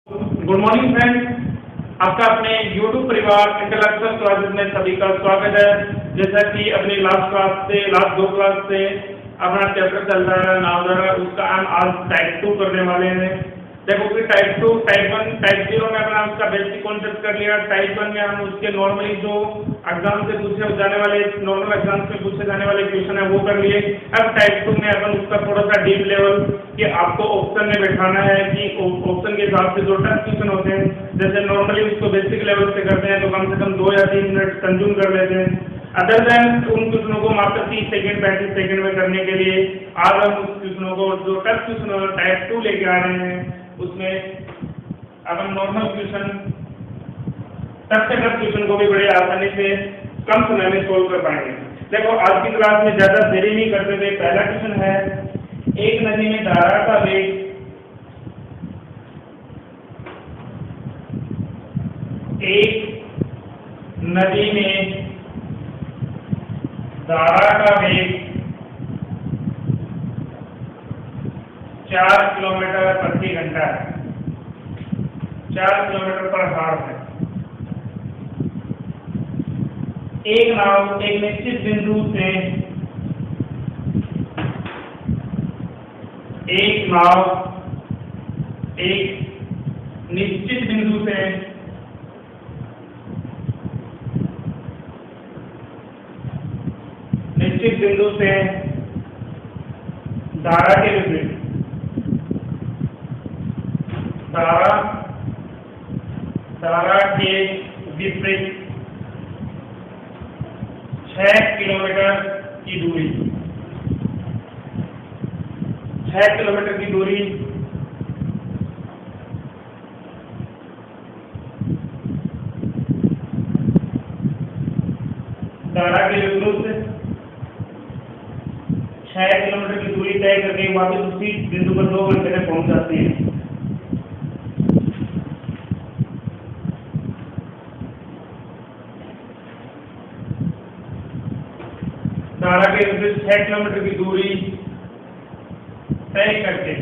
Good morning friends, आपका अपने YouTube परिवार इंटेलेक्चुअल क्लासेस में सभी का स्वागत है। जैसा कि अपनी लास्ट दो क्लास से अपना चैप्टर चल रहा है नामधारा, उसका हम आज टाइप 2 करने वाले हैं। देखो कि टाइप 2, टाइप 1, टाइप 0 में अपना उसका बेसिक कॉन्सेप्ट कर लिया। टाइप 1 में हम उसके नॉर्मली जो एग्जाम से पूछे जाने वाले नॉर्मल एग्जाम से पूछे जाने वाले क्वेश्चन है वो कर लिए। अब टाइप 2 में अपन उसका थोड़ा सा डीप लेवल कि आपको ऑप्शन में बैठाना है कि ऑप्शन के हिसाब से जो टफ क्वेश्चन होते हैं, जैसे नॉर्मली उसको बेसिक लेवल से करते हैं तो कम से कम 2 या 3 मिनट कंज्यूम कर लेते हैं। अदर देन उन क्वेश्चनों को मात्र 30 सेकंड 35 सेकंड में करने के लिए आज हम उस क्वेश्चनों को जो टफ क्वेश्चन टाइप 2 लेके आ रहे हैं, उसमें अपन नॉर्मल क्वेश्चन टफ से टफ क्वेश्चन को भी बड़े आसानी से कम समय में सोल्व कर पाएंगे। देखो आज की क्लास में ज्यादा देरी नहीं करते हुए पहला क्वेश्चन है, एक नदी में धारा का वेग धारा का वेग 4 किलोमीटर प्रति घंटा है, 4 किलोमीटर पर हार है। एक नाव एक निश्चित बिंदु से धारा के विपरीत 6 किलोमीटर की दूरी 6 किलोमीटर की दूरी धारा के विरुद्ध 6 किलोमीटर की दूरी तय करके वापस उसी बिंदु पर 2 घंटे में पहुंच जाती है। धारा के विरुद्ध 6 किलोमीटर की दूरी तय करके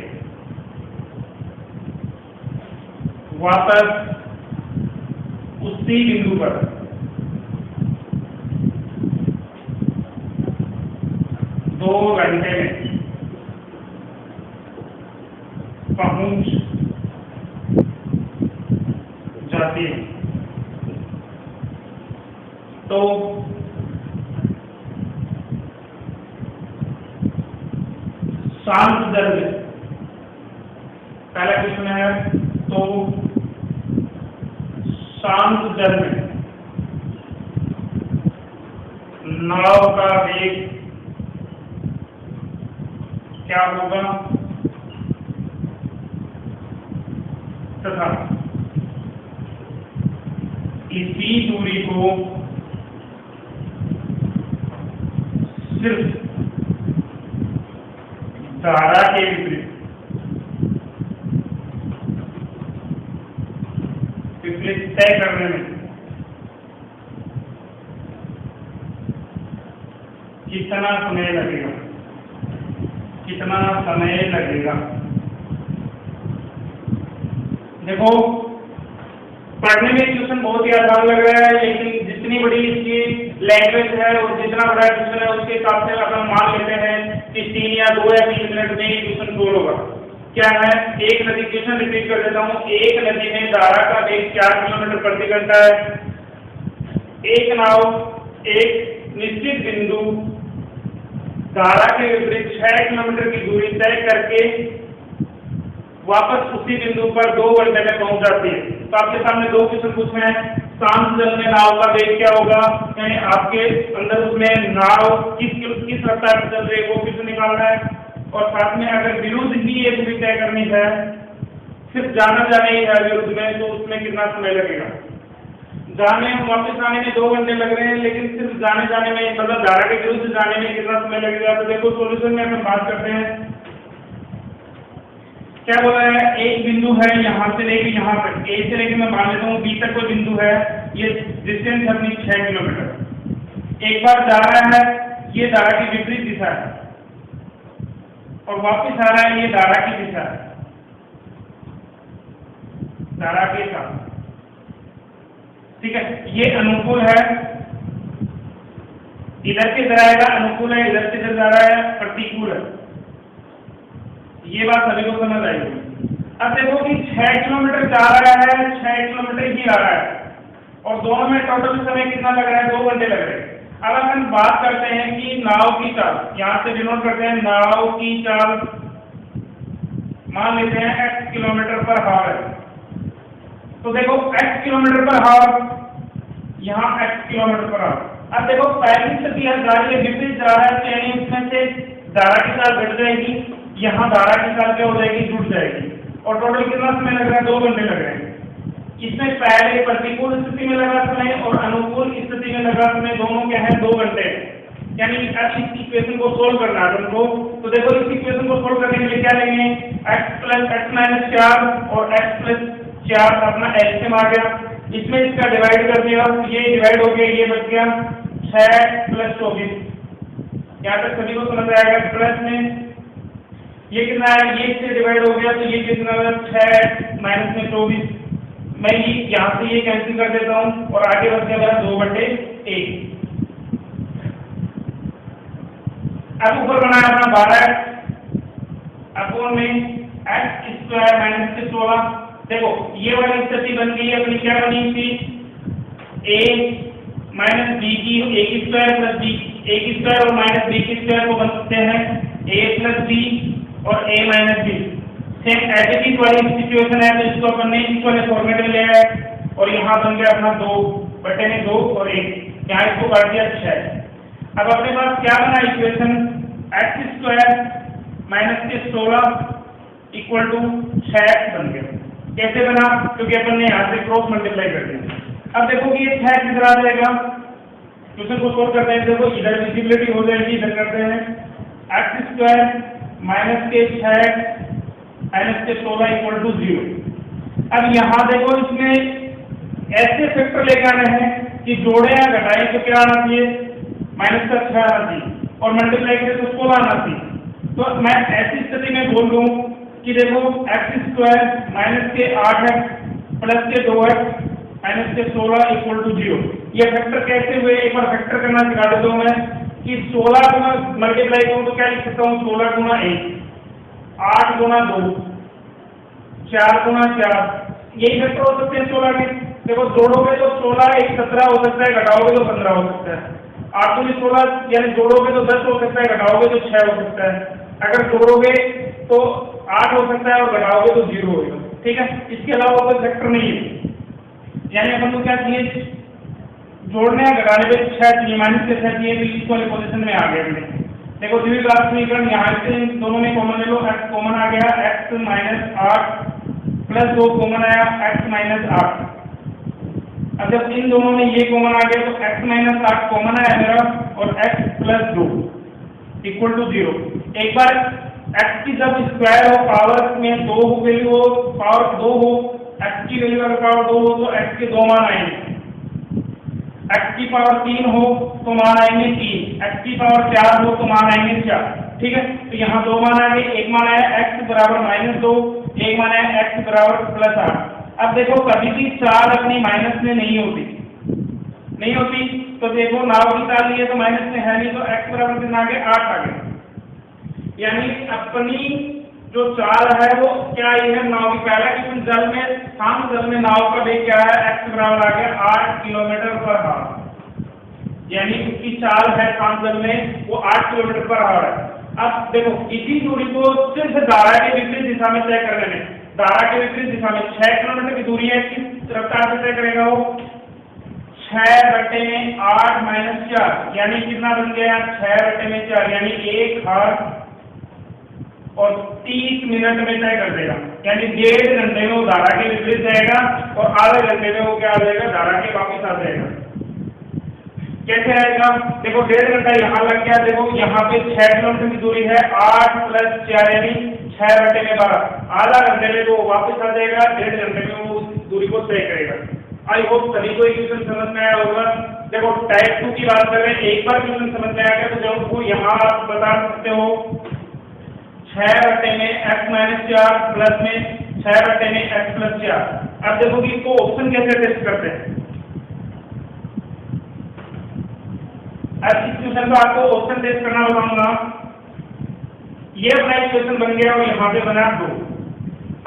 वापस उसी बिंदु पर 2 घंटे में पहुंच जाती है। तो शांत दर में पहला क्वेश्चन है, तो शांत दर में नाव का वेग क्या होगा तथा इसी दूरी को सिर्फ धारा के विपरीत तय करने में कितना समय लगेगा। देखो पढ़ने में क्वेश्चन बहुत ही आसान लग रहा है, लेकिन जितनी बड़ी इसकी लैंग्वेज है और जितना बड़ा क्वेश्चन है उसके हिसाब से अपन मान लेते हैं कि 3 या 2 या 3 मिनट में ही क्वेश्चन सोल्व होगा। क्या है, एक नदी, क्वेश्चन रिपीट कर देता हूँ, एक नदी में धारा का वेग 4 किलोमीटर प्रति घंटा है। एक नाव एक निश्चित बिंदु धारा के विपरीत 6 किलोमीटर की दूरी तय करके वापस उसी बिंदु पर 2 घंटे में पहुंच जाती है। तो आपके सामने 2 क्वेश्चन पूछे हैं, शांत जल में नाव का वेग क्या होगा, यानी आपके अंदर उसमें नाव किस रफ्तार से चल रही है वो क्वेश्चन निकालना है, और साथ में अगर विरुद्ध ही ये दूरी तय करनी है, सिर्फ जाने ही है विरुद्ध में, तो उसमें कितना समय लगेगा। जाने वापस आने में 2 घंटे लग रहे हैं, लेकिन सिर्फ जाने में मतलब धारा के विरुद्ध जाने में कितना समय लगेगा। तो देखो सॉल्यूशन में हम बात करते हैं, क्या बोला है, एक बिंदु है यहाँ से लेके यहाँ तक, ए से लेके मैं मान लेता हूँ बी तक कोई बिंदु है, ये डिस्टेंस अपनी 6 किलोमीटर। एक बार जा रहा है, ये धारा की विपरीत दिशा है, और वापस आ रहा है, ये धारा की दिशा है। धारा के साथ। ठीक है, ये अनुकूल है, इधर की तरह आएगा, अनुकूल है, इधर की तरह आ रहा है, प्रतिकूल है। ये बात सभी को समझ आएगी। अब देखो कि 6 किलोमीटर जा रहा है, 6 किलोमीटर ही आ रहा है, और दोनों में टोटल समय कितना लग रहा है? 2 घंटे लग रहे हैं। अब हम बात करते हैं कि नाव की चाल, यहाँ से डिनोट करते हैं नाव की चाल, मान लेते हैं x किलोमीटर पर हावर है। तो देखो x किलोमीटर पर हावर, यहाँ x किलोमीटर पर हावर। अब देखो पहली स्थिति है गाड़ी के विपरीत जा रहा है, तो यानी उसमें से धारा की चाल घट जाएगी, यहाँ धारा की चाल क्या हो जाएगी? जुड़ जाएगी, और टोटल कितना समय लग रहा है? 2 घंटे लग रहे हैं। इसमें पहले प्रतिकूल स्थिति में लगा समय और अनुकूल स्थिति में लगा समय, दोनों क्या है? 2 घंटे। यानी अब इस इक्वेशन को सोल्व करना है तुमको। तो देखो इस इक्वेशन को सोल्व करने के लिए क्या लेंगे? x प्लस x माइनस 4 और x प्लस 4 अपना एलसीएम आ गया, इसमें इसका डिवाइड कर दिया, ये डिवाइड हो गया, ये बच गया 6 प्लस 24। यहाँ तक सभी को समझ आएगा? प्लस में ये कितना है? ये इससे डिवाइड हो गया, तो ये कितना है? 6 माइनस में 24। मैं ये यहाँ से ये कैंसिल कर देता हूँ, और आगे बच गया मेरा 2/1। अब ऊपर बनाया अपना 12 अपॉन में x स्क्वायर माइनस 16। देखो ये वाली स्थिति बन गई अपनी, क्या बनी थी? a माइनस b की a की स्क्वायर प्लस b, a की स्क्वायर और माइनस b की स्क्वायर को बनते हैं a प्लस b और a minus b। Same as it is वाली सिचुएशन है, तो इसको अपन ने इस वाले फॉर्मेट में ले आए, और यहाँ बन गया अपना 2/2 और 1, यहाँ इसको काट दिया 6। अब अपने पास क्या बना इक्वेशन? x स्क्वायर माइनस के 16 इक्वल टू 6 बन गया। कैसे बना? क्योंकि अपन ने यहाँ से क्रॉस मल्टीप्लाई कर दिया। अब देखो कि ये 6 किधर आ जाएगा? क्वेश्चन को सोल्व करते हैं। देखो इधर विजिबिलिटी हो जाएगी, इधर करते हैं x स्क्वायर माइनस के 6 माइनस के 16 इक्वल टू 0। अब यहाँ देखो इसमें ऐसे फैक्टर लेके आने हैं कि जोड़े या घटाए तो क्या आना चाहिए? माइनस का 6 आना चाहिए, और मल्टीप्लाई करें तो 16 आना चाहिए। तो मैं ऐसी स्थिति में बोल दूं कि देखो x स्क्वायर माइनस के 8x प्लस के 2x माइनस के 16 इक्वल टू 0। ये फैक्टर कैसे हुए? एक बार फैक्टर करना सिखा देता हूँ मैं कि 16 गुना मल्टीप्लाई करूँ तो क्या लिख सकता हूँ? 16 गुना 1, 8 गुना 2, 4 गुना 4, यही फैक्टर हो सकते हैं 16 के। देखो जोड़ोगे तो 16 1 17 हो सकता है, घटाओगे तो 15 हो सकता है। 8 दूनी 16 यानी जोड़ोगे तो 10 हो सकता है, घटाओगे तो 6 हो सकता है। अगर जोड़ोगे तो 8 हो सकता है और घटाओगे तो 0 होगा। ठीक है, इसके अलावा कोई फैक्टर नहीं है। यानी अपन को क्या चाहिए? जोड़ने या घटाने पे 6 चाहिए, माइनस के 6 चाहिए, तो इस वाली पोजीशन में आ गया हमने। देखो द्विघात समीकरण यहाँ से दोनों में कॉमन ले लो, x कॉमन आ गया, x माइनस 8 प्लस 2 कॉमन आया, x माइनस 8। अब जब इन दोनों में ये कॉमन आ गया तो x माइनस 8 कॉमन आया मेरा, और x प्लस 2 इक्वल टू 0। एक बार x की जब स्क्वायर हो, पावर में 2 वैल्यू हो, पावर 2 हो, x की वैल्यू अगर पावर 2 हो तो x के 2 मान आएंगे। x की पावर 3 हो तो मान आएंगे 3, x की पावर 4 हो तो मान आएंगे 4। ठीक है, तो यहाँ 2 मान आ गए, एक मान आया x बराबर -2, एक मान आया x बराबर +8। अब देखो कभी भी चाल अपनी माइनस में नहीं होती, तो देखो नाव की चाल लिए तो माइनस में है नहीं, तो x बराबर कितना आ गया? 8 आ गया। यानी अपनी जो चाल है वो क्या है? नाव की पहला क्वेश्चन जल में, शांत जल में नाव का वेग क्या है? x बराबर आ गया 8 किलोमीटर पर हावर। यानी उसकी चाल है शांत जल में वो 8 किलोमीटर पर हावर है। अब देखो इसी दूरी को सिर्फ धारा के विपरीत दिशा में तय करने में, धारा के विपरीत दिशा में 6 किलोमीटर की दूरी है, किस रफ्तार से तय करेगा वो? 6/8 माइनस 4, यानी कितना बन गया? 6/4, यानी 1 हावर और 30 मिनट में तय कर देगा। यानी 1.5 घंटे में वो धारा के विपरीत जाएगा, और आधे घंटे में वो क्या आ जाएगा? धारा के वापस आ जाएगा। कैसे आएगा? देखो 1.5 घंटा यहाँ लग गया। देखो यहाँ पे 6 किलोमीटर की दूरी है, 8 + 4 यानी 6/12, आधा घंटे में वो वापस आ जाएगा, 1.5 घंटे में वो उस दूरी को तय करेगा। आई होप सभी को इक्वेशन समझ में आया होगा। देखो टाइप 2 की बात कर रहे हैं, एक बार क्वेश्चन समझ में आ गया तो जब वो यहाँ आप बता सकते हो 6/x - 4 प्लस में 6/x + 4। अब देखो कि इसको ऑप्शन कैसे टेस्ट करते हैं। अब इस क्वेश्चन को आपको ऑप्शन टेस्ट करना बताऊंगा। ये अपना इक्वेशन बन गया और यहाँ पे बना 2।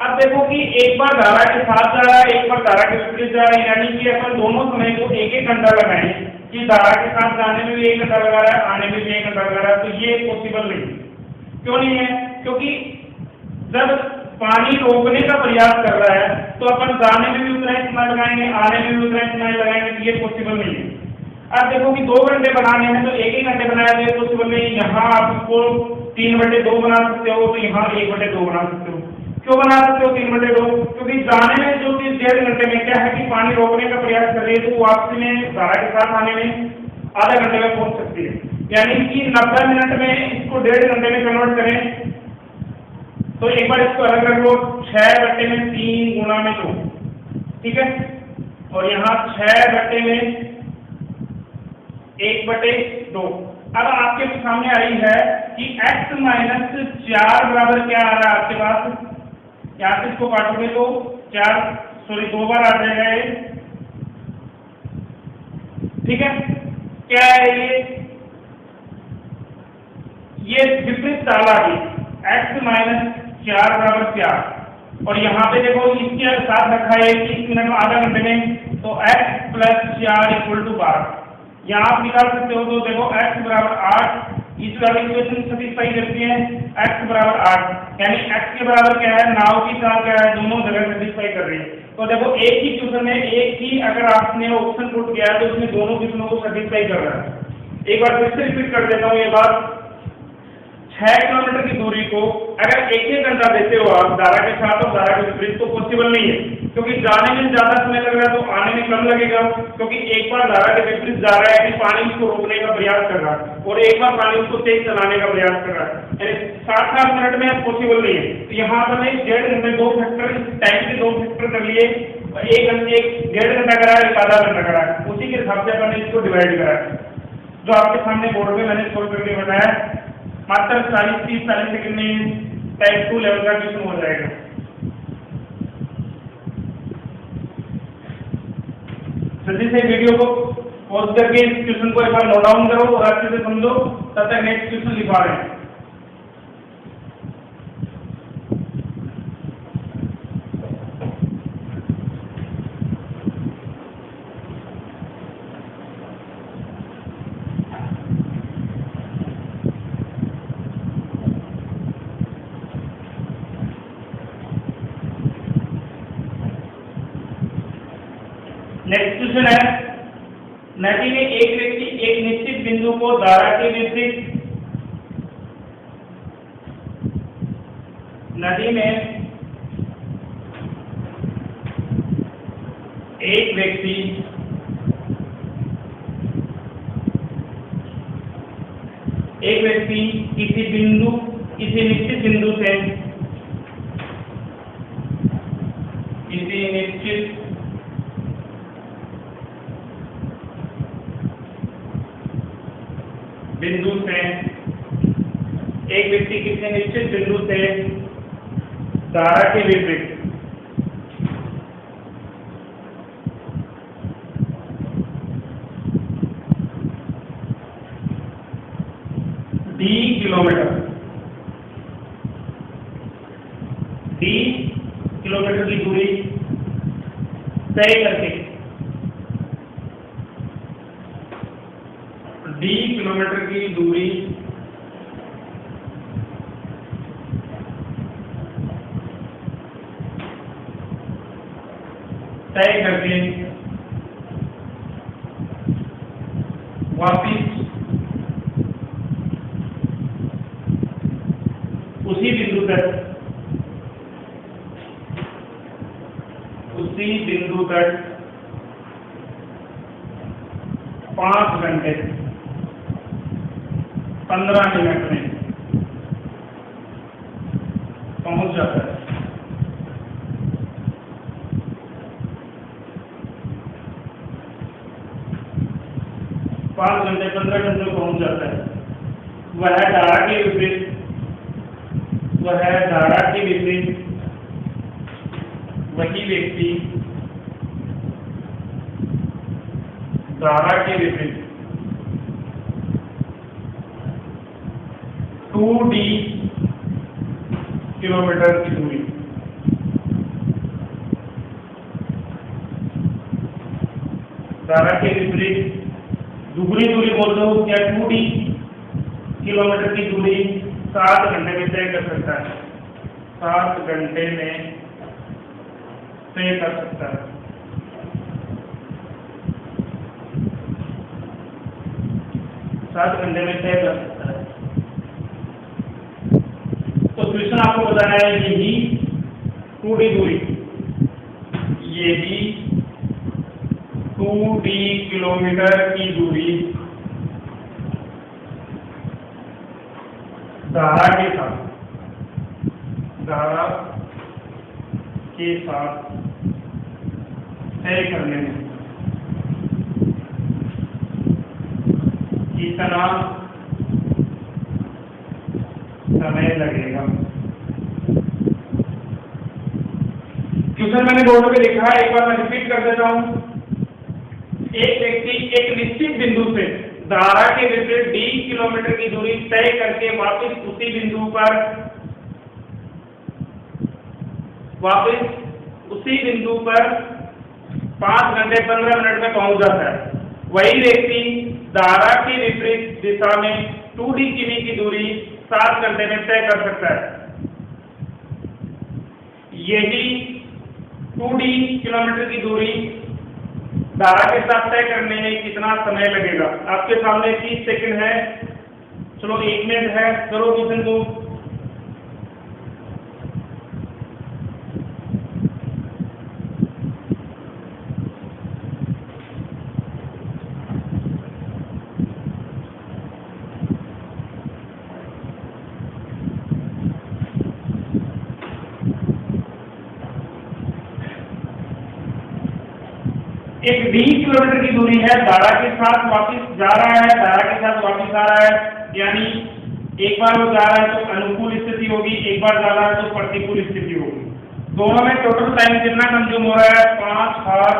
अब देखो कि एक बार धारा के साथ जा रहा है, एक बार धारा के विपरीत जा रहा है, यानी कि अपन दोनों समय को एक एक घंटा लगाएं कि धारा के साथ जाने में भी 1 घंटा लगा रहा है, आने में भी 1 घंटा लगा रहा है, तो ये पॉसिबल नहीं। क्यों नहीं है? क्योंकि जब पानी रोकने का प्रयास कर रहा है तो अपन जाने में भी उतना ही समय लगाएंगे, आने में भी उतना ही समय लगाएंगे, तो ये पॉसिबल नहीं है। अब देखो कि 2 घंटे बनाने हैं तो 1 घंटे बनाया तो ये पॉसिबल नहीं। यहाँ आप इसको 3/2 बना सकते हो, तो यहाँ 1/2 बना सकते हो। क्यों बना सकते हो 3/2? क्योंकि जाने में जो चीज 1.5 घंटे में क्या है कि पानी रोकने का प्रयास कर रही है, तो वापसी में धारा के साथ आने में आधा घंटे में पहुंच सकती है। यानी कि 90 मिनट में इसको 1.5 घंटे में कन्वर्ट करें तो एक बार इसको अलग रख लो, 6/3 गुणा में 2, ठीक है। और यहाँ 6/1/2। अब आपके सामने आई है कि x - 4 बराबर क्या आ रहा है आपके पास। यहाँ से इसको काटोगे तो 2 बार आ जाएगा ये, ठीक है। क्या है ये विपरीत चाल आ गई, x - 4 बराबर 4। और यहाँ पे देखो इसके साथ रखा है 30 मिनट में आधा घंटे में, तो x + 4 = 12। यहाँ आप निकाल सकते हो। तो देखो x बराबर 8, इस वाली इक्वेशन सेटिस्फाई करती है। x बराबर 8 यानी x के बराबर क्या है, नाव की चाल क्या है, दोनों जगह सेटिस्फाई कर रही है। तो देखो एक ही क्वेश्चन में एक ही अगर आपने ऑप्शन पुट किया है तो उसमें दोनों क्वेश्चनों को सेटिस्फाई कर रहा है। एक बार फिर से रिपीट कर देता हूँ ये बात। 6 किलोमीटर की दूरी को अगर 1 घंटा देते हो आप धारा के साथ और धारा के विपरीत, तो पॉसिबल नहीं है। क्योंकि जाने में ज्यादा समय लग रहा है तो आने में कम लगेगा, क्योंकि एक बार धारा के विपरीत जा रहा है कि पानी उसको रोकने का प्रयास कर रहा है और एक बार पानी उसको तेज चलाने का प्रयास कर रहा है, यानी 7 मिनट में पॉसिबल नहीं है। तो यहाँ पर 1.5 घंटे 2 फैक्टर, टाइम के 2 फैक्टर कर लिए, 1 घंटे 1.5 घंटा करा है, 1 आधा घंटा करा है, उसी के हिसाब से अपन इसको डिवाइड करा है। जो आपके सामने बोर्ड में मैंने सोल्व करके बताया, मात्र 40-30 सेकंड में टाइप 2 लेवल का क्वेश्चन हो जाएगा। जल्दी से वीडियो को पॉज करके इस क्वेश्चन को एक बार नोट डाउन करो और अच्छे से समझो, तब तक नेक्स्ट क्वेश्चन लिखवा रहे हैं। नेक्स्ट क्वेश्चन है, नदी में एक व्यक्ति एक निश्चित बिंदु को धारा के विपरीत, नदी में एक व्यक्ति किसी निश्चित बिंदु से एक व्यक्ति किसी निश्चित बिंदु से धारा के विपरीत d किलोमीटर की दूरी तय करके, d किलोमीटर की दूरी तय करके वापिस उसी बिंदु तक 5 घंटे 15 मिनट में पहुंच जाता है। 5 घंटे 15 मिनट में पहुंच जाता है। वह धारा के विपरीत वही व्यक्ति धारा के विपरीत 2d किलोमीटर की दूरी, धारा के विपरीत दुगनी दूरी बोल दो या 2d किलोमीटर की दूरी 7 घंटे में तय कर सकता है, 7 घंटे में तय कर सकता है। सात घंटे में तय कर सकता है। तो क्वेश्चन आपको बताना है यही 2d दूरी, यही 2d किलोमीटर की दूरी धारा के साथ तय करने में कितना समय लगेगा। क्वेश्चन मैंने बोर्ड पे लिखा है, एक बार मैं रिपीट कर देता हूं। एक व्यक्ति एक निश्चित बिंदु से धारा के विपरीत d किलोमीटर की दूरी तय करके वापस उसी बिंदु पर 5 घंटे 15 मिनट में पहुंच जाता है। वही व्यक्ति धारा के विपरीत दिशा में 2d किमी की दूरी 7 घंटे में तय कर सकता है। यही 2d किलोमीटर की दूरी धारा के साथ तय करने में कितना समय लगेगा। आपके सामने 30 सेकंड है, चलो 1 मिनट है, करो क्वेश्चन को। एक d किलोमीटर की दूरी है, धारा के साथ वापस जा रहा है, धारा के साथ वापस आ रहा है, यानी एक बार वो जा रहा है तो अनुकूल स्थिति होगी, एक बार जा रहा है तो प्रतिकूल स्थिति होगी। दोनों में टोटल टाइम कितना कंज्यूम हो रहा है? 5 और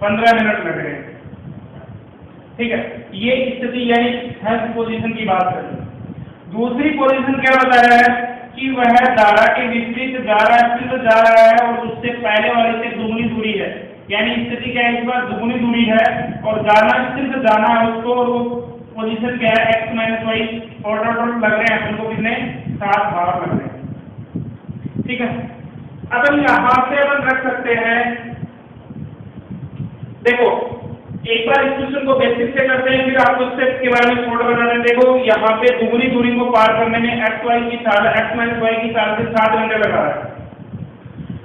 15 मिनट लग रहे हैं। ठीक है, ये स्थिति यानी फर्स्ट पोजीशन की बात करें। दूसरी पोजीशन क्या बता रहा है कि वह धारा के विपरीत जा रहा है, सिर्फ जा रहा है और उससे पहले वाले से दुगनी दूरी है, यानी स्थिति क्या है, इस बार दुगनी दूरी है और जाना सिर्फ जाना है उसको, और वो पोजीशन क्या है x - y, और टोटल लग रहे हैं अपन को कितने 7 बार लग रहे हैं। ठीक है, अब हम यहाँ से अपन रख सकते हैं, देखो एक बार इस क्वेश्चन को बेसिक से करते हैं, फिर आपको स्टेप के बारे में फोटो बना दें। देखो यहाँ पे दुगनी दूरी को पार करने में x - y की चाल से 7 घंटे लगा है।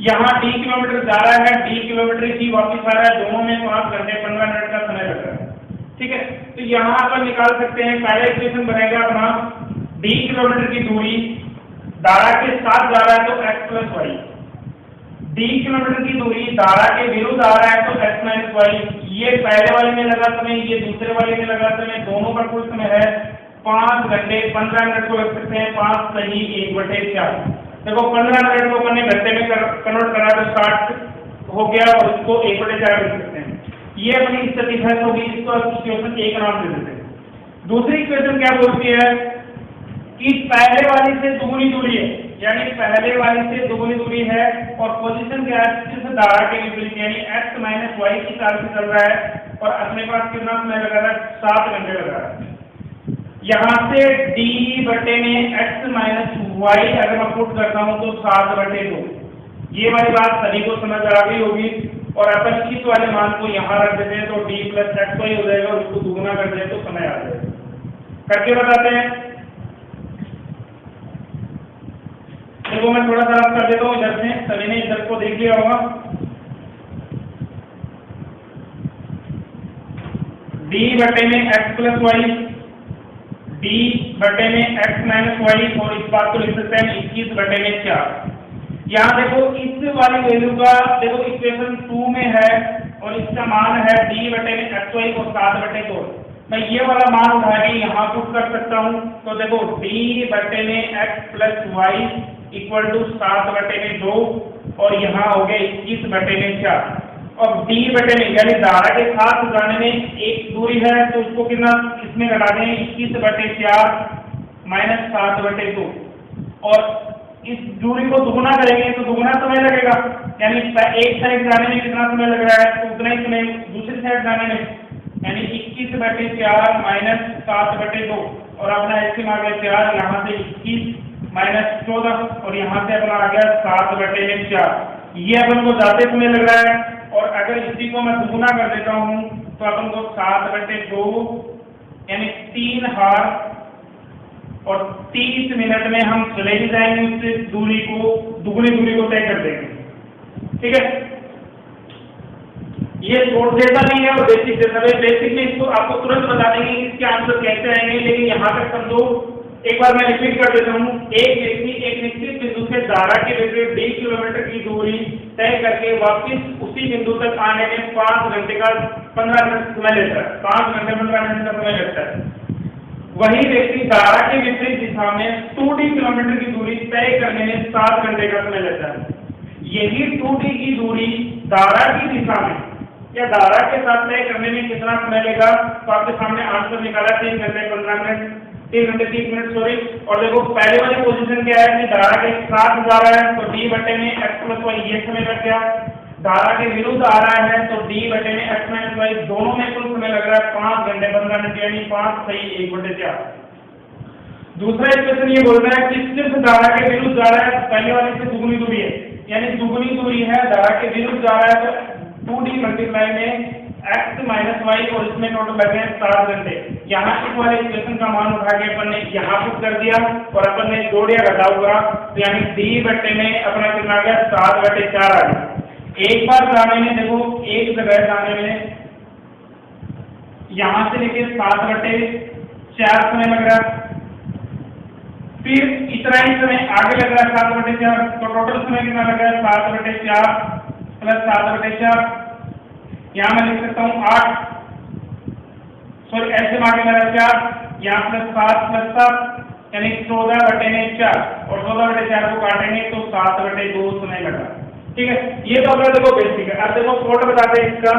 यहाँ d किलोमीटर जा रहा है, d किलोमीटर ही वापस आ रहा है, दोनों में 5 घंटे 15 मिनट का समय लग रहा है। ठीक है, तो यहाँ अपन निकाल सकते हैं, पहला इक्वेशन बनेगा अपना d किलोमीटर की दूरी धारा के साथ जा रहा है तो x + y, d किलोमीटर की दूरी धारा के विरुद्ध आ रहा है तो x - y। ये पहले वाले में लगा समय, ये दूसरे वाले में लगा समय, दोनों का कुल समय है 5 घंटे 15 मिनट को रख सकते हैं। 5 सही 1/4। देखो 15 मिनट को अपने घंटे में कन्वर्ट करा तो 60 हो गया और इसको 1/4 लिख सकते हैं। ये अपनी स्थिति है, तो इसको इक्वेशन 1 नाम दे देते हैं। दूसरी इक्वेशन क्या बोलती है कि पहले वाली से दुगनी दूरी है, यानी पहले वाली से दुगनी दूरी है और पोजीशन क्या है, सिर्फ धारा के विपरीत यानी x - y की चाल से चल रहा है और अपने पास कितना समय लगा रहा है 7 घंटे लगा रहा है। यहाँ से d बटे में x - y अगर मैं पुट करता हूँ तो 7/2। ये वाली बात सभी को समझ आ गई होगी और अपन इस वाले मान को यहाँ रख देते हैं तो d + xy हो जाएगा और उसको दुगुना कर दें तो समय आ जाएगा। करके बताते हैं। देखो मैं थोड़ा सा कर देता हूँ इधर से, सभी ने इधर को देख लिया होगा। d बटे में x + y, d बटे में x - y और इस बात को लिख सकते हैं 21 बटे में 4। यहाँ देखो इस वाली वैल्यू का देखो इक्वेशन 2 में है और इसका मान है d बटे में xy को 7/2। मैं ये वाला मान उठा के यहाँ पुट कर सकता हूँ, तो देखो d बटे में x + y = 7/2 और यहाँ हो गया 21/4। और डी बटे में यानी धारा के साथ जाने में एक दूरी है तो उसको कितना इसमें घटा दें 21/4 माइनस 7/2 और इस दूरी को दुगुना करेंगे तो दुगुना समय लगेगा, यानी एक साइड जाने में कितना समय लग रहा है तो उतना ही समय दूसरी साइड जाने में, यानी 21/4 माइनस 7/2 और अपना एलसीएम आ गया 4, यहाँ से 21 माइनस 14 और यहाँ से अपना आ गया 7/4। ये अपन को जाते समय लग रहा है और अगर इसी को मैं दुगुना कर देता हूँ तो अपन को 7/2 यानी 3 हार और 30 मिनट में हम चले भी जाएंगे, उससे दूरी को दुगनी दूरी को तय कर देंगे। ठीक है, ये शॉर्ट जैसा नहीं है और बेसिक जैसा है। बेसिक में इसको आपको तुरंत बता देंगे इसके आंसर कैसे आएंगे, लेकिन यहाँ तक समझो। एक बार मैं रिपीट कर देता हूँ। एक व्यक्ति एक निश्चित बिंदु से धारा के विपरीत 20 किलोमीटर की दूरी तय करके वापस उसी बिंदु तक आने में 5 घंटे का 15 मिनट समय लेता है। 5 घंटे 15 मिनट का समय लगता है। वही व्यक्ति धारा के विपरीत दिशा में 2D किलोमीटर की दूरी तय करने में 7 घंटे का समय लेता है। यही 2D की दूरी धारा की दिशा में या धारा के साथ तय करने में कितना समय लेगा, तो आपके सामने आंसर निकाला 3 घंटे 15 मिनट, 3 घंटे 30 मिनट सॉरी। और देखो पहले वाली पोजीशन क्या है कि धारा के साथ जा रहा है तो d बटे में x प्लस वाई ये समय लग गया। धारा के विरुद्ध आ रहा है तो d बटे में x माइनस वाई दोनों में कुल समय लग रहा है 5 घंटे 15 मिनट यानी 5 सही 1/4। दूसरा इक्वेशन ये बोल रहा है कि सिर्फ धारा के विरुद्ध जा रहा है, पहले वाले से दुगनी दूरी है, यानी दुगनी दूरी है धारा के विरुद्ध जा रहा है तो 2D मल्टीप्लाई में x माइनस वाई और इसमें टोटल लगे हैं 7 घंटे। यहाँ इस वाले इक्वेशन का मान उठा के अपन ने यहाँ पुट कर दिया और अपन ने जोड़ या घटा होगा तो यानी d बटे में अपना कितना आ गया 7/4 आ गया। एक बार जाने में देखो एक जगह जाने में यहाँ से लेके 7/4 समय लग रहा है, फिर इतना ही समय आगे लग रहा है 7/4 तो टोटल समय कितना लग रहा है 7/4 प्लस 7/4। यहाँ मैं लिख सकता हूँ 8 सॉरी ऐसे आगे लग रहा है 4, यहाँ प्लस 7 प्लस 7 यानी 14/4 और 14/4 को काटेंगे तो 7/2 समय लगा। ठीक है, ये तो अपना देखो बेसिक है। अब देखो शॉर्ट बताते हैं इसका।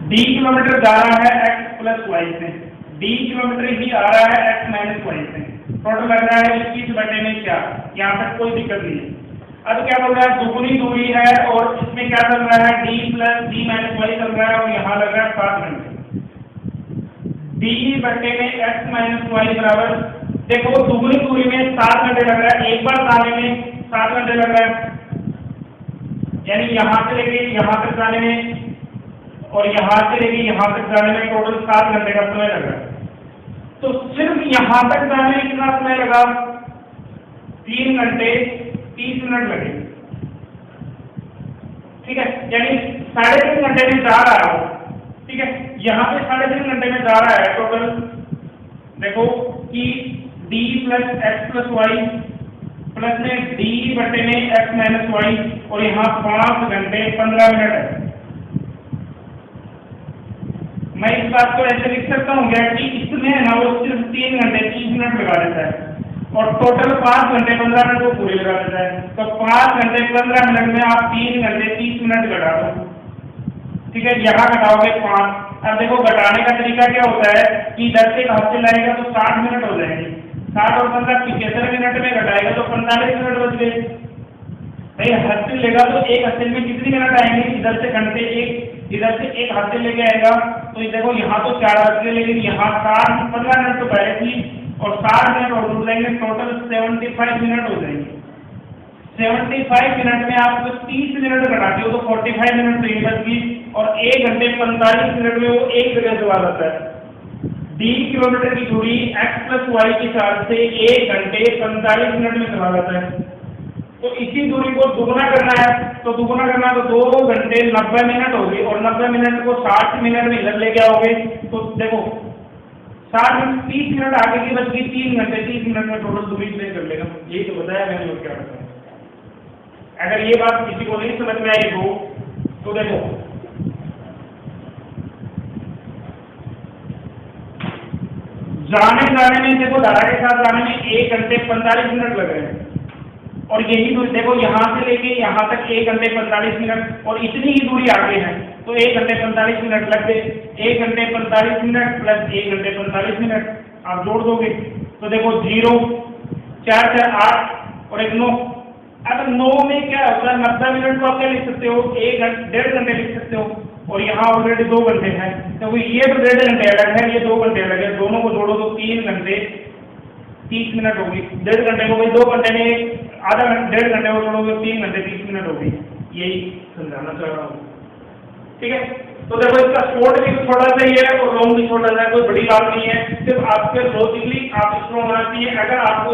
d किलोमीटर जा रहा है x प्लस वाई से, d किलोमीटर ही आ रहा है x माइनस वाई से, टोटल लग रहा है 21/4। यहाँ तक कोई दिक्कत नहीं है। अब क्या बोल रहा है दुगुनी दूरी है और इसमें क्या चल रहा है d plus d minus Y चल रहा है और यहाँ लग रहा है 7 घंटे। d बटे में x माइनस वाई बराबर देखो दुगुनी दूरी में 7 घंटे लग रहा है, एक बार जाने में 7 घंटे लग रहा है, यानी यहाँ से लेके यहाँ तक जाने में और यहाँ से लेके यहाँ तक जाने में टोटल 7 घंटे का समय लगा। तो सिर्फ यहाँ तक जाने में कितना समय लगा 3 घंटे 30 मिनट लगे। ठीक है, यानी 3.5 घंटे में जा रहा है। ठीक है, यहाँ पे 3.5 घंटे में जा रहा है टोटल। देखो कि d plus X plus Y plus में d बटे में x माइनस वाई और यहाँ 5 घंटे 15 मिनट है। मैं इस बात को ऐसे लिख सकता हूँ क्या कि इसमें ना वो सिर्फ 3 घंटे 30 मिनट लगा देता है और टोटल 5 घंटे 15 मिनट को पूरे लगा देता है। तो 5 घंटे 15 मिनट में आप 3 घंटे 30 मिनट घटा दो। ठीक है, यहाँ घटाओगे 5। अब देखो घटाने का तरीका क्या होता है कि 10 से हाथ से लाएगा तो 60 मिनट हो जाएंगे, 60 और 15 75 मिनट में घटाएगा तो 45 मिनट बच गए। भाई हाथ से लेगा तो एक हफ्ते में कितनी मिनट आएंगे, इधर से घंटे इधर से एक हाथ से लेके आएगा तो ये देखो यहाँ तो 4 बज गए, लेकिन यहाँ 15 मिनट तो पहले थी और 60 मिनट और जुड़ जाएंगे, टोटल 75 मिनट हो जाएंगे। 75 मिनट में आप 30 मिनट घटाते हो तो 45 मिनट तो ये बच गई और 1 घंटे 45 मिनट में वो एक जगह से आ जाता है। d किलोमीटर की दूरी x प्लस वाई के साथ से 1 घंटे 45 मिनट में चला जाता है। तो इसी दूरी को दुगुना करना है तो दुगुना करना तो 2 घंटे 90 मिनट होगी और 90 मिनट को 60 मिनट में इधर लेके आओगे तो देखो 60 मिनट 30 मिनट आगे की बच गई, 3 घंटे 30 मिनट में टोटल दूरी तय कर लेगा। यही तो बताया मैंने और क्या बताया। अगर ये बात किसी को नहीं समझ में आई हो तो देखो जाने में देखो धारा के साथ जाने में 1 घंटे 45 मिनट लग रहे हैं, और यही दूरी देखो यहाँ से लेके यहाँ तक 1 घंटे 45 मिनट, और इतनी ही दूरी आगे है तो 1 घंटे 45 मिनट लग गए। 1 घंटे 45 मिनट प्लस 1 घंटे 45 मिनट आप जोड़ दोगे तो देखो 0 4 4 8 और 1 9। अब 9 में क्या होता है, 90 मिनट को आप क्या लिख सकते हो, 1.5 घंटे लिख सकते हो, और यहाँ ऑलरेडी 2 घंटे हैं, तो ये तो 1.5 घंटे अलग है, ये 2 घंटे अलग है, दोनों को जोड़ो तो 3 घंटे 30 मिनट होगी। 1.5 घंटे को भाई 2 घंटे में आधा घंटे 1.5 घंटे को जोड़ोगे 3 घंटे 30 मिनट होगी। यही समझाना चाह रहा हूँ, ठीक है। तो देखो इसका शॉर्ट भी छोटा सा ही है और लॉन्ग भी छोटा सा है, कोई बड़ी बात नहीं है, सिर्फ आपके लॉजिकली आप स्ट्रॉन्ग होना चाहिए। अगर आपको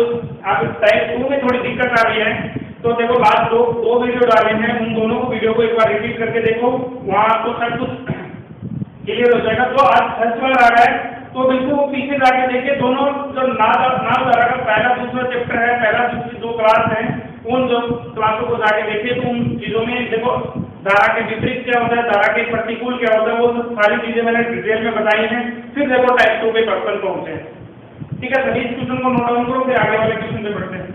आप टाइप 2 में थोड़ी दिक्कत आ रही है तो देखो लास्ट दो वीडियो डाले हैं, उन दोनों वीडियो को एक बार रिपीट करके देखो, वहाँ आपको सब कुछ क्लियर हो जाएगा। तो आज फर्स्ट बार आ रहा है तो बिल्कुल वो पीछे जाके देखिए, दोनों जो नामधारा का पहला दूसरा चैप्टर है, पहला दूसरी 2 क्लास है, उन 2 क्लासों को जाके देखिए तो उन चीजों में देखो धारा के विपरीत क्या होता है, धारा के प्रतिकूल क्या होता है, वो सारी चीजें मैंने डिटेल में बताई हैं। फिर देखो टाइप 2 पे क्वेश्चन पहुंचे, ठीक है। सभी इस क्वेश्चन को नोट डाउन करो, फिर आगे वाले क्वेश्चन पे बढ़ते हैं।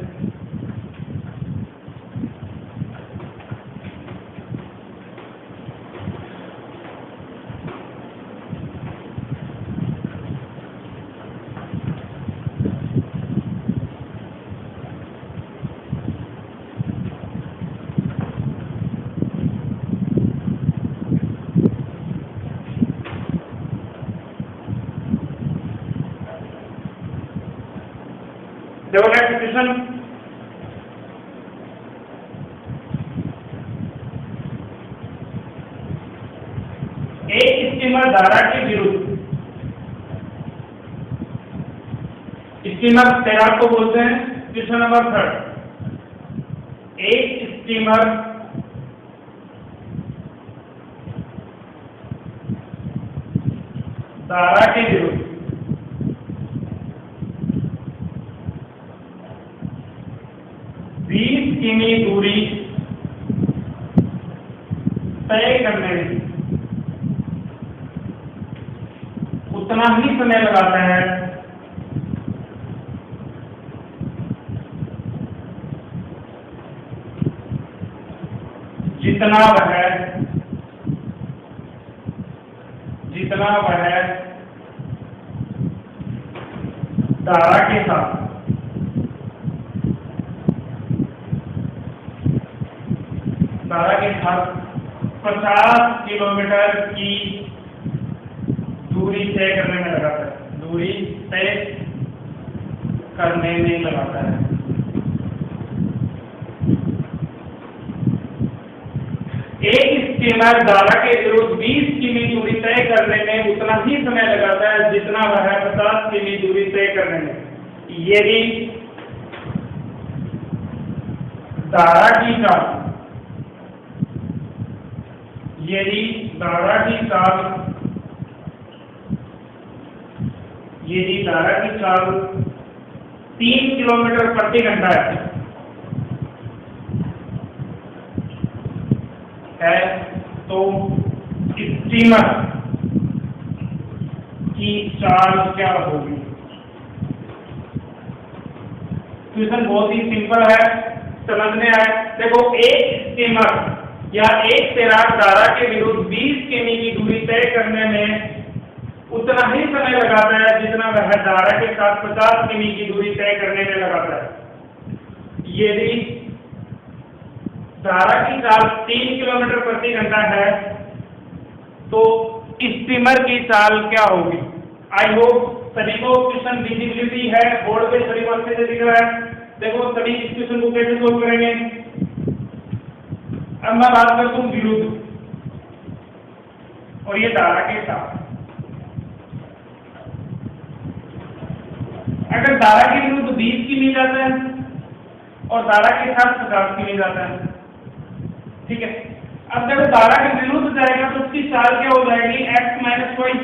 देखो नेक्स्ट क्वेश्चन, एक स्टीमर धारा के विरुद्ध, स्टीमर तैयार को बोलते हैं। क्वेश्चन नंबर 3, एक स्टीमर धारा के विरुद्ध 20 किमी दूरी तय करने में उतना ही समय लगाता है जितना वह धारा के साथ धारा के साथ 50 किलोमीटर की दूरी तय करने में लगाता है, दूरी तय करने में लगाता है। एक स्टीमर धारा के विरुद्ध 20 किमी दूरी तय करने में उतना ही समय लगाता है जितना वह 50 किमी दूरी तय करने में। यदि धारा की चाल यदि धारा की चाल 3 किलोमीटर प्रति घंटा है तो स्टीमर की चाल क्या होगी। क्वेश्चन बहुत ही सिंपल है, समझने आए। देखो एक स्टीमर या एक तैराक धारा के विरुद्ध 20 किमी की दूरी तय करने में उतना ही समय लगाता है जितना वह धारा के साथ 50 किमी की दूरी तय करने में लगाता है। यदि धारा की चाल 3 किलोमीटर प्रति घंटा है तो स्टीमर की चाल क्या होगी। आई होप सभी को क्वेश्चन विजिबिलिटी है, बोर्ड पे सभी को अच्छे से दिख रहा है। देखो सभी इस क्वेश्चन को कैसे सोल्व करेंगे। अब मैं बात करता हूँ विरुद्ध, और ये धारा के साथ। अगर धारा के विरुद्ध 20 की मिल जाता है और धारा के साथ 50 की मिल जाता है, ठीक है। अब जब धारा के विरुद्ध जाएगा तो उसकी चाल क्या हो जाएगी, x माइनस वाई।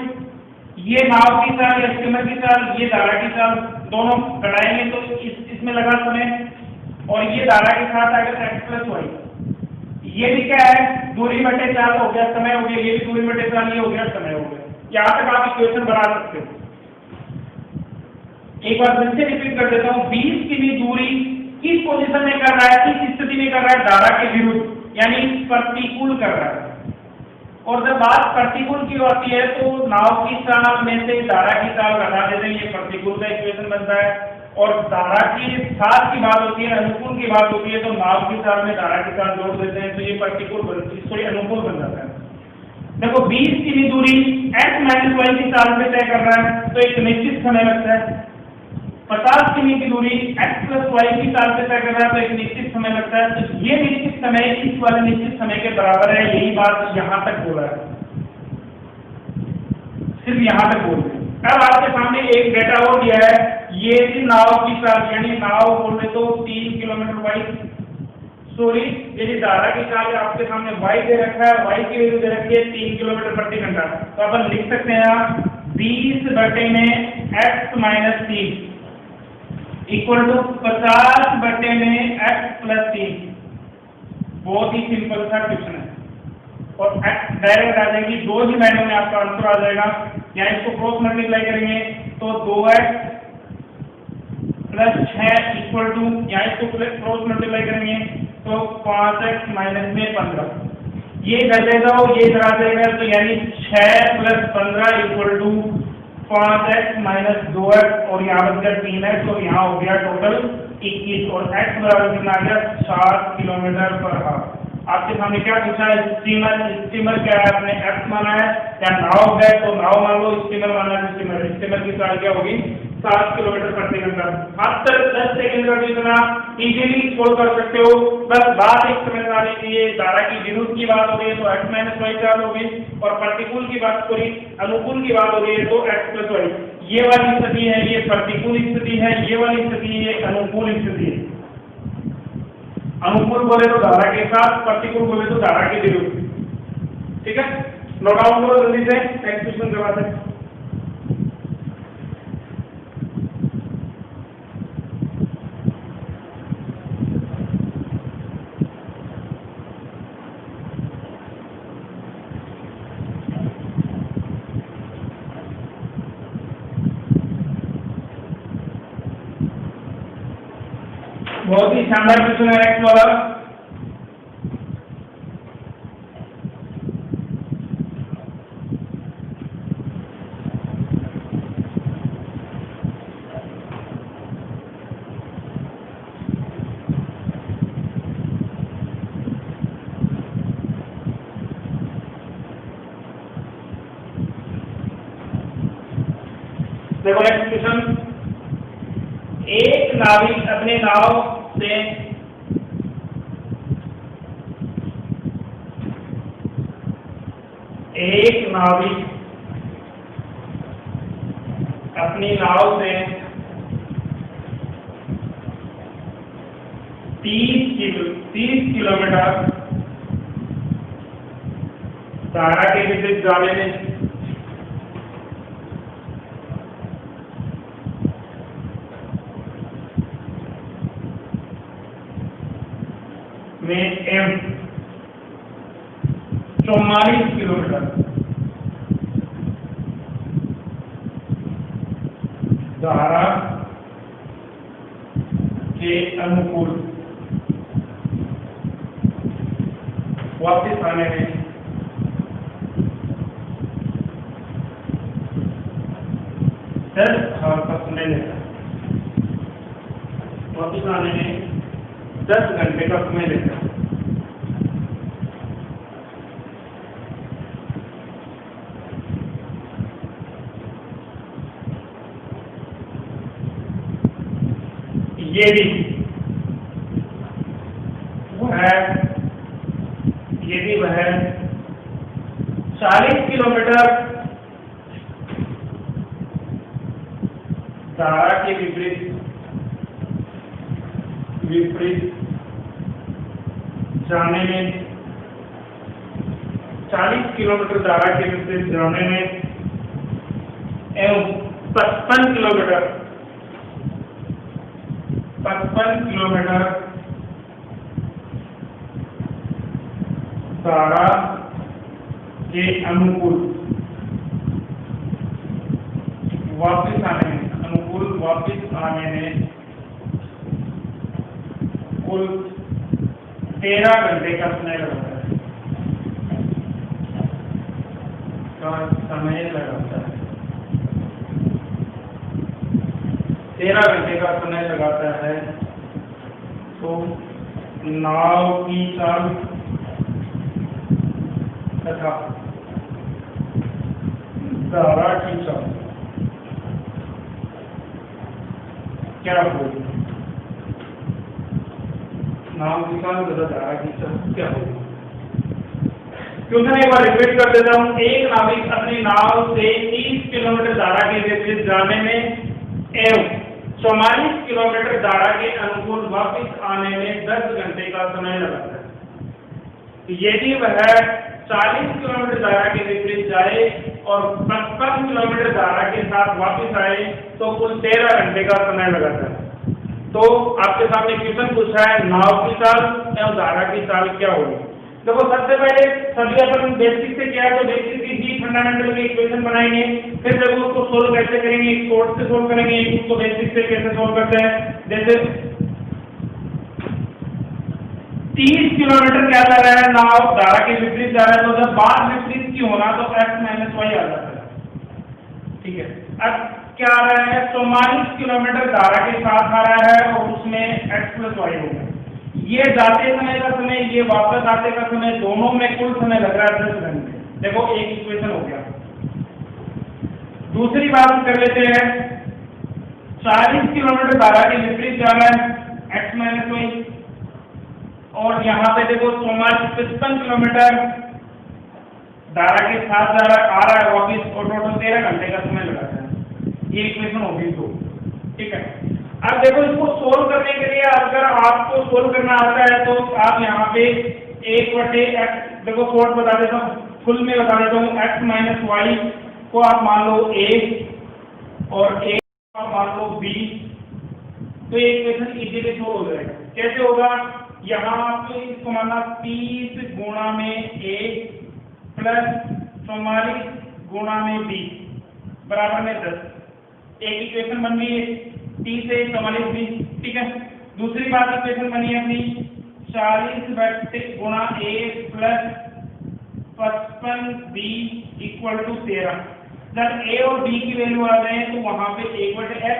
ये नाव की चाल या स्टीमर की चाल, ये धारा की चाल, दोनों घटाएंगे तो इसमें लगा समय, और ये धारा के साथ अगर x प्लस वाई, ये भी क्या है, दूरी बटे चाल हो गया, समय हो गया, ये भी दूरी बटे चाल, ये हो गया समय हो गया। यहाँ तक आप इक्वेशन बना सकते हो। एक बार फिर से रिपीट कर देता हूँ, 20 किमी दूरी किस पोजीशन में कर रहा है, किस स्थिति में कर रहा है, धारा के विरुद्ध यानी प्रतिकूल कर रहा है। और जब बात प्रतिकूल की होती है तो नाव की चाल में से धारा की चाल घटा देते हैं, ये प्रतिकूल का इक्वेशन बनता है। और धारा की साथ की बात होती है, अनुकूल की बात होती है, तो नाव की चाल में धारा की चाल जोड़ देते हैं, तो ये प्रतिकूल अनुकूल बन जाता है। देखो 20 की दूरी x - y की चाल पे तय कर रहा है तो एक निश्चित समय लगता है। 50 किमी की दूरी x + y की चाल पे तय कर रहा है तो एक निश्चित समय लगता है। तो ये निश्चित समय इस वाले निश्चित समय के बराबर है, यही बात यहाँ तक बोला है, सिर्फ यहाँ तक बोल रहे। अब आपके सामने एक डेटा और दिया है, ये थी नाव की चाल, यानी नाव बोल रहे तो 3 किलोमीटर वाई, सॉरी यदि धारा की चाल आपके सामने y दे रखा है, y की वैल्यू दे रखी है 3 किलोमीटर प्रति घंटा, तो अपन लिख सकते हैं यहाँ 20 बटे में x - 3 इक्वल टू 50 बटे में x + 3। बहुत ही सिंपल सा क्वेश्चन है और x डायरेक्ट आ जाएगी, दो ही लाइनों में आपका आंसर आ जाएगा। यहाँ इसको क्रॉस मल्टीप्लाई करेंगे तो 2x + 6 इक्वल टू, यहाँ इसको क्रॉस मल्टीप्लाई करेंगे तो 5x - 15, ये कर देगा और ये इधर आ जाएगा, तो यानी 6 + 15 इक्वल टू 5x - 2x और यहाँ बच गया 3x और यहाँ हो गया टोटल 21 और x बराबर कितना आ गया 7 किलोमीटर/h। आपके सामने क्या पूछा है, स्टीमर क्या है, आपने x माना है, या नाव है तो नाव मान लो, स्टीमर माना है स्टीमर की चाल क्या होगी 7 किलोमीटर प्रति घंटा। मात्र 10 सेकंड का इतना इजीली सोल्व कर सकते हो। बस बात एक समझ आनी चाहिए, धारा की विरुद्ध की बात हो रही है तो x - y चाल होगी और प्रतिकूल की बात करी, अनुकूल की बात हो रही है तो x + y। ये वाली स्थिति है, ये प्रतिकूल स्थिति है, ये वाली स्थिति ये अनुकूल स्थिति है। अनुकूल बोले तो धारा के साथ, प्रतिकूल बोले तो धारा के विरुद्ध। ठीक है, नोट डाउन करो जल्दी से, नेक्स्ट क्वेश्चन करवाते हैं। बहुत ही शानदार क्वेश्चन है नेक्स्ट वाला। देखो नेक्स्ट क्वेश्चन, एक नाविक अपने नाव से अपनी नाव से 30 किलोमीटर धारा के विपरीत जाने में m 44 किलोमीटर धारा के अनुकूल वापस आने में 10 घंटे का समय लेता है। वापस आने में 10 घंटे का समय लेता है। ये भी वह 40 किलोमीटर धारा के विपरीत जाने में 40 किलोमीटर धारा के विपरीत जाने में एवं 55 किलोमीटर धारा के अनुकूल वापस कुल 13 घंटे का समय लगाता है। समय लगाता है 13 घंटे का समय लगाता है। तो नाव की चाल तथा धारा की चाल क्या होगी? नाव की चाल तथा धारा की चाल क्या होगी? क्वेश्चन एक बार रिपीट कर देता हूँ। एक नाविक अपनी नाव से 30 किलोमीटर धारा के विपरीत जाने में एवं 44 किलोमीटर धारा के अनुकूल वापस आने में 10 घंटे का समय लगाता है। यदि वह 40 किलोमीटर धारा के विपरीत जाए और 55 किलोमीटर धारा के साथ वापस आए तो कुल 13 घंटे का समय लगाता है। तो आपके सामने क्वेश्चन पूछा है नाव की चाल एवं धारा की चाल क्या होगी? देखो सबसे पहले सभी अपन बेसिक से क्या है तो बेसिक की फंडामेंटल की इक्वेशन बनाएंगे, फिर जब उसको सोल्व कैसे करेंगे, एक शॉर्ट से सोल्व करेंगे, एक उसको बेसिक से कैसे सोल्व करते हैं। जैसे 30 किलोमीटर क्या जा रहा है, नाव धारा के विपरीत जा रहा है, तो जब बात विपरीत की होना तो x माइनस वाई आ जाता है। ठीक है, अब क्या आ रहा है 44 किलोमीटर धारा के साथ आ रहा है और उसमें x प्लस वाई होगा। ये जाते समय का समय, ये वापस आते का समय, दोनों में कुल समय लग रहा है 10 घंटे। देखो एक इक्वेशन हो गया। दूसरी बात कर लेते हैं, 40 किलोमीटर धारा के विपरीत जा रहा है x माइनस वाई और यहाँ पे देखो 55 किलोमीटर धारा के साथ जा रहा आ रहा है वापिस और टोटल 13 घंटे का समय लगाता है। ये इक्वेशन होगी दो। ठीक है, अब देखो इसको सोल्व करने के लिए अगर आपको सोल्व करना आता है तो आप यहाँ पे 1/x, देखो शॉर्ट बता देता हूँ, फुल में बता देता हूँ, x माइनस वाई को आप मान लो a और a को आप मान लो b, तो ये इक्वेशन इजीली सोल्व हो जाएगा। कैसे होगा, यहाँ आपको इसको मानना 30 गुणा में a प्लस 44 गुणा में b बराबर में 10। एक इक्वेशन बन गई है 30 से 44 b। ठीक है, दूसरी बात इक्वेशन बनी है अपनी 40 गुणा a plus 55 b equal to 13। जब a और b की वैल्यू आ जाए तो वहां पे 1/x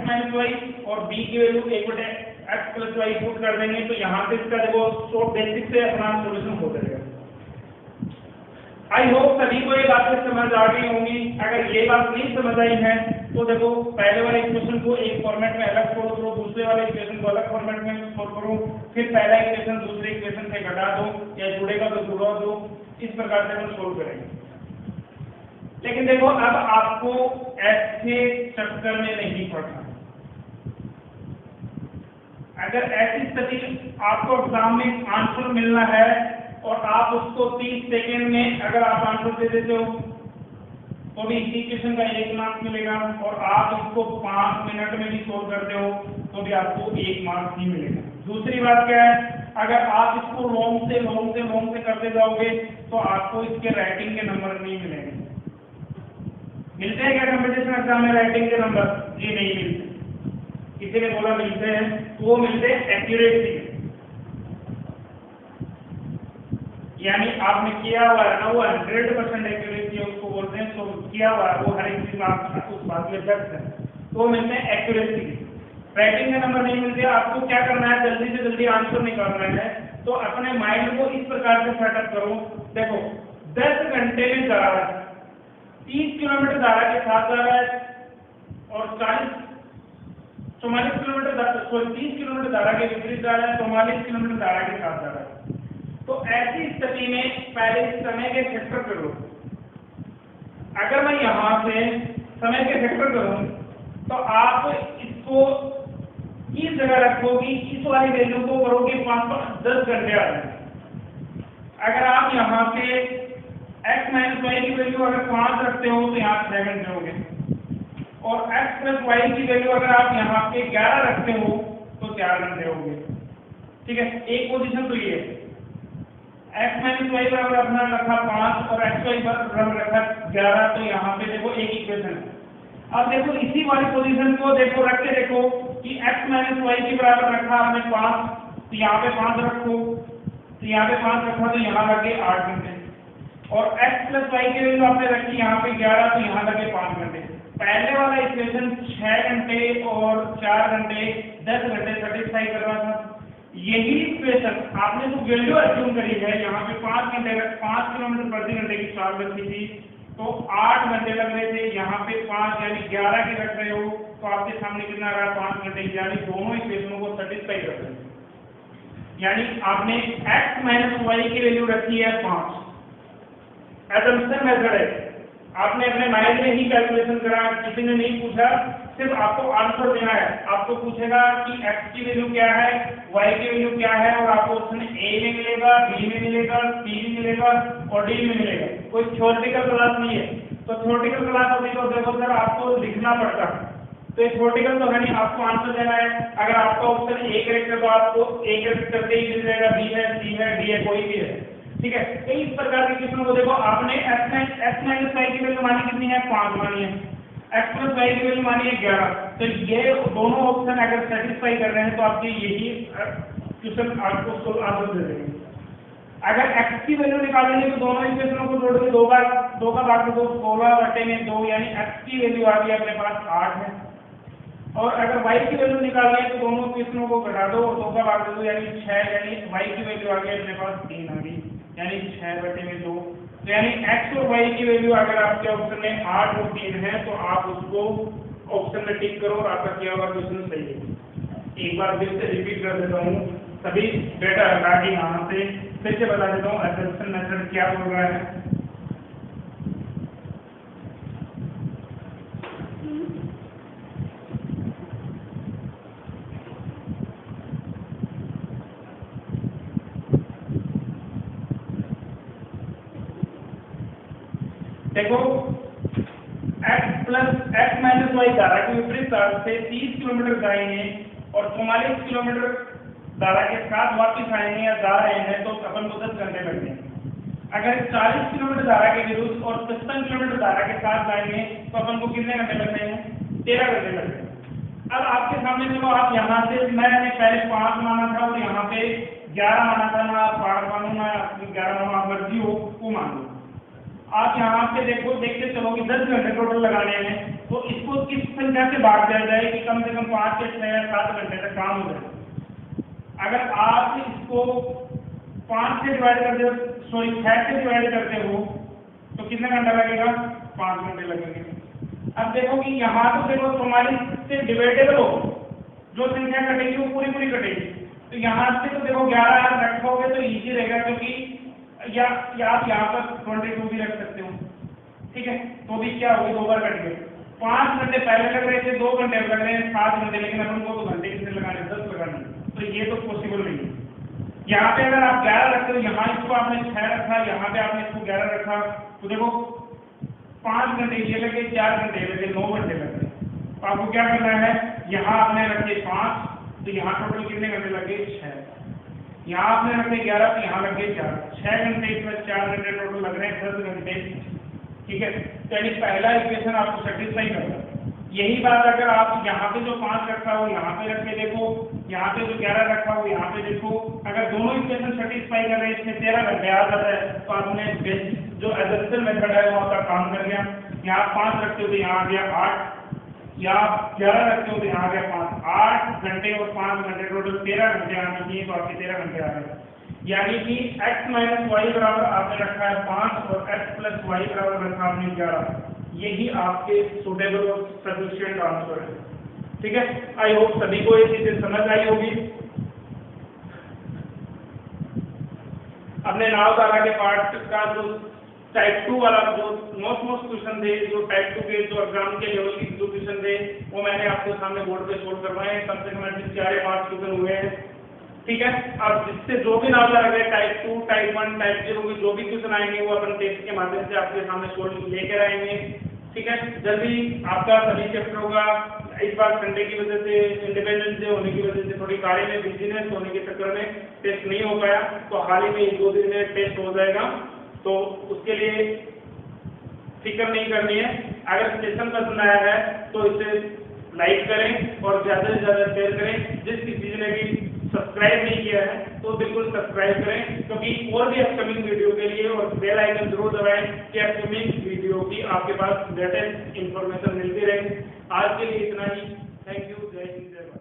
माइनस वाई और b की value 1/x plus Y put कर देंगे तो यहाँ से इसका देखो सो बेसिक से अपना सोल्यूशन हो जाएगा। आई होप सभी को ये बातें समझ आ गई होंगी। अगर ये बात नहीं समझ आई है तो देखो पहले वाले इक्वेशन को एक फॉर्मेट में अलग सोल्व करो, दूसरे वाले इक्वेशन को अलग फॉर्मेट में सोल्व करो, फिर पहला इक्वेशन दूसरे इक्वेशन से घटा दो या जुड़ेगा तो जुड़ा दो, इस प्रकार से हम सोल्व करेंगे। लेकिन देखो अब आपको ऐसे चक्कर में नहीं पड़ना। अगर ऐसी स्थिति आपको एग्जाम में आंसर मिलना है और आप उसको 30 सेकेंड में अगर आप आंसर दे देते हो तो भी इसी क्वेश्चन का 1 मार्क्स मिलेगा और आप इसको 5 मिनट में भी सोल्व करते हो तो भी आपको 1 मार्क्स ही मिलेगा। दूसरी बात क्या है, अगर आप इसको लॉन्ग से करते जाओगे तो आपको इसके राइटिंग के नंबर नहीं मिलेंगे। मिलते हैं क्या कंपटीशन एग्जाम में राइटिंग के नंबर? जी नहीं मिलते। किसी ने बोला मिलते हैं, वो मिलते हैं एक्यूरेसी, यानी आपने किया हुआ है ना वो 100% एक्यूरेसी है, उसको बोलते हैं। तो किया हुआ है वो हर एक चीज आप उस बात में दर्ज है तो मिलते हैं एक्यूरेसी। राइटिंग के नंबर नहीं मिलते। आपको क्या करना है, जल्दी से जल्दी आंसर निकालना है। तो अपने माइंड को इस प्रकार से सेटअप करो। देखो 10 घंटे में जा रहा है, 30 किलोमीटर धारा के साथ जा रहा है और 44 किलोमीटर 30 किलोमीटर धारा के विपरीत जा रहा है, 44 किलोमीटर धारा के साथ जा रहा है। तो ऐसी स्थिति में पहले समय के फैक्टर करो। अगर मैं यहां से समय के फैक्टर करूं तो आप इसको इस जगह रखोगी, इस वाली वैल्यू को करोगे 10 घंटे आ जाएंगे। अगर आप यहाँ पे x माइनस वाई की वैल्यू अगर 5 रखते हो तो यहाँ 6 घंटे हो गए और x प्लस वाई की वैल्यू अगर आप यहाँ पे 11 रखते हो तो 4 घंटे हो गए। ठीक है, एक पोजीशन तो ये है, x माइनस वाई बराबर अपना रखा 5 और x वाई बराबर रखा 11, तो यहाँ पे देखो एक इक्वेशन है। अब देखो इसी वाली पोजीशन को देखो रख के देखो कि x माइनस वाई के बराबर रखा आपने 5, तो यहाँ पे 5 रखो, तो यहाँ पे 5 रखा तो यहाँ लगे 8 घंटे, और x प्लस वाई की वैल्यू आपने रखी यहाँ पे 11, तो यहाँ लगे 5 घंटे। पहले वाला इक्वेशन 6 घंटे और 4 घंटे 10 घंटे सेटिस्फाई कर रहा था। यही इक्वेशन आपने जो वैल्यू अज्यूम करी है यहाँ पे 5 घंटे 5 किलोमीटर प्रति घंटे की चाल रखी थी, तो 8 घंटे लग रहे थे, यहाँ पे 5 यानी 11 के रख रहे हो, तो आपके सामने कितना आ रहा है 5 घंटे, यानी दोनों इक्वेशनों को सेटिस्फाई कर रहे हैं। यानी आपने x माइनस वाई की वैल्यू रखी है 5, असम्पशन मेथड है, आपने अपने माइंड में ही कैलकुलेशन करा, किसी ने नहीं पूछा, सिर्फ आपको आंसर देना है। आपको पूछेगा कि x की वैल्यू क्या है, y की वैल्यू क्या है, और आपको ऑप्शन A में मिलेगा, B में मिलेगा, C में मिलेगा और D में मिलेगा। कोई थ्योरेटिकल क्लास नहीं है, तो थ्योरेटिकल क्लास होती तो देखो सर आपको लिखना पड़ता, तो ये थ्योरेटिकल तो है नहीं, आपको आंसर देना है। अगर आपका ऑप्शन A करेक्ट है तो आपको A करेक्ट करके ही मिल जाएगा, B है, C है, D है, कोई भी है, ठीक है। तो इस प्रकार के क्वेश्चन को देखो, आपने x माइनस वाई की वैल्यू मानी कितनी है 5 मानी है, x प्लस वाई की वैल्यू मानी है 11, तो ये दोनों ऑप्शन अगर सेटिस्फाई कर रहे हैं तो आपके यही क्वेश्चन आपको आंसर दे देंगे। अगर x की वैल्यू निकालेंगे तो दोनों इक्वेशनों को जोड़ के 2 का भाग दो, 16/2 यानी x की वैल्यू आ गई अपने पास 8 है, और अगर y की वैल्यू निकालनी है तो दोनों इक्वेशनों को घटा दो और 2 का भाग दे दो, यानी 6, यानी y की वैल्यू आ गई अपने पास 3 आ गई, यानी 6/2। तो यानी x और y की वैल्यू अगर आपके ऑप्शन में 8 और 3 है तो आप उसको ऑप्शन में टिक करो और आपका किया हुआ क्वेश्चन सही है। एक बार फिर से रिपीट कर देता हूँ, सभी डेटा हटा के यहाँ से फिर से बता देता हूँ असम्पशन मेथड क्या बोल रहा है। देखो x माइनस वाई धारा के विपरीत तार से 30 किलोमीटर जाएंगे और 44 किलोमीटर धारा के साथ वापस आएंगे या जा रहे हैं तो अपन को 10 घंटे लगते हैं। अगर 40 किलोमीटर धारा के विरुद्ध और 55 किलोमीटर धारा के साथ जाएंगे तो अपन को कितने घंटे लगते हैं 13 घंटे लगते हैं। अब आपके सामने देखो, आप यहाँ से मैंने पहले 5 माना था और यहाँ पे 11 माना था, ना आप 8 मानो ना 11 मानो, आप मर्जी हो वो मान लो। आप यहाँ पे देखो, देखते चलो कि 10 घंटे टोटल लगाने हैं, तो इसको किस संख्या से भाग दिया जाए कि कम से कम 5 या 6 या 7 घंटे तक काम हो जाए। अगर आप इसको 5 से डिवाइड करते हो, सॉरी 6 से डिवाइड करते हो तो कितना घंटा लगेगा 5 घंटे लगेंगे। अब देखो कि यहाँ तो देखो 44 से डिवाइडेबल हो, जो संख्या कटेगी वो पूरी पूरी कटेगी, तो यहाँ से तो देखो 11 रखोगे तो इजी रहेगा, क्योंकि या आप यहाँ पर 22 भी रख सकते हो, ठीक है। तो भी क्या होगी 2 बार कट गए, 5 घंटे पहले लग रहे थे, 2 घंटे लग रहे हैं 7 घंटे, लेकिन अपन को तो घंटे कितने लगाने 10 लगाने, तो ये तो पॉसिबल नहीं है। यहाँ पे अगर आप 11 रखते हो, यहाँ इसको आपने 6 रखा, यहाँ पे आपने इसको 11 रखा, तो देखो 5 घंटे ये लगे, 4 घंटे लगे, 9 घंटे लगे। तो आपको क्या करना है, यहाँ आपने रखे 5, तो यहाँ टोटल कितने घंटे लगे 6, यहाँ आपने रखे 11, तो यहाँ लगे 4, 6 घंटे प्लस 4 घंटे टोटल लग रहे हैं 10 घंटे, ठीक है। तो यानी पहला इक्वेशन आपको सेटिस्फाई करता है। यही बात अगर आप यहाँ पे जो 5 रखा हो यहाँ पे रख के देखो, यहाँ पे जो 11 रखा हो यहाँ पे देखो, अगर दोनों इक्वेशन सेटिस्फाई कर रहे हैं, इसमें 13 घंटे आ जाता है, तो आपने जो असम्पशन मेथड है वो आपका काम कर गया। यहाँ 5 रखते हो तो यहाँ आ गया 8, यहाँ 11 रखते हो तो यहाँ आ गया 5, 8 घंटे और 5 घंटे टोटल 13 घंटे आने चाहिए, तो आपके 13 घंटे आ गए। यानी कि x माइनस वाई बराबर आपने रखा है 5 और x प्लस वाई बराबर रखा आपने 11। यही आपके सुटेबल और सफिशिएंट आंसर है, ठीक है। आई होप सभी को ये चीजें समझ आई होगी। अपने नाव धारा के पार्ट का जो टाइप 2 वाला जो मोस्ट क्वेश्चन थे, जो टाइप 2 के जो एग्जाम के लेवल के जो क्वेश्चन थे वो मैंने आपके सामने बोर्ड पे सोल्व करवाए हैं, कम से कम 4 या 5 क्वेश्चन हुए हैं, ठीक है। अब जिससे जो भी नाम लगा गए टाइप 2, टाइप 1, टाइप 0 के जो भी क्वेश्चन आएंगे वो अपन टेस्ट के माध्यम से आपके सामने सोल्व लेकर आएंगे, ठीक है। जल्दी आपका सभी चैप्टर होगा। इस बार संडे की वजह से, इंडिपेंडेंस डे होने की वजह से थोड़ी कार्य में बिजीनेस होने के चक्कर में टेस्ट नहीं हो पाया, तो हाल ही में 1-2 दिन में टेस्ट हो जाएगा, तो उसके लिए फिक्र नहीं करनी है। अगर सेशन पसंद आया है तो इसे लाइक करें और ज़्यादा से ज़्यादा शेयर करें। जिस किसी ने भी सब्सक्राइब नहीं किया है तो बिल्कुल सब्सक्राइब करें, क्योंकि और भी अपकमिंग वीडियो के लिए और बेल आइकन जरूर दबाएं कि अपकमिंग वीडियो की आपके पास लेटेस्ट इंफॉर्मेशन मिलती रहे। आज के लिए इतना ही। Thank you. जय हिंद, जय भारत।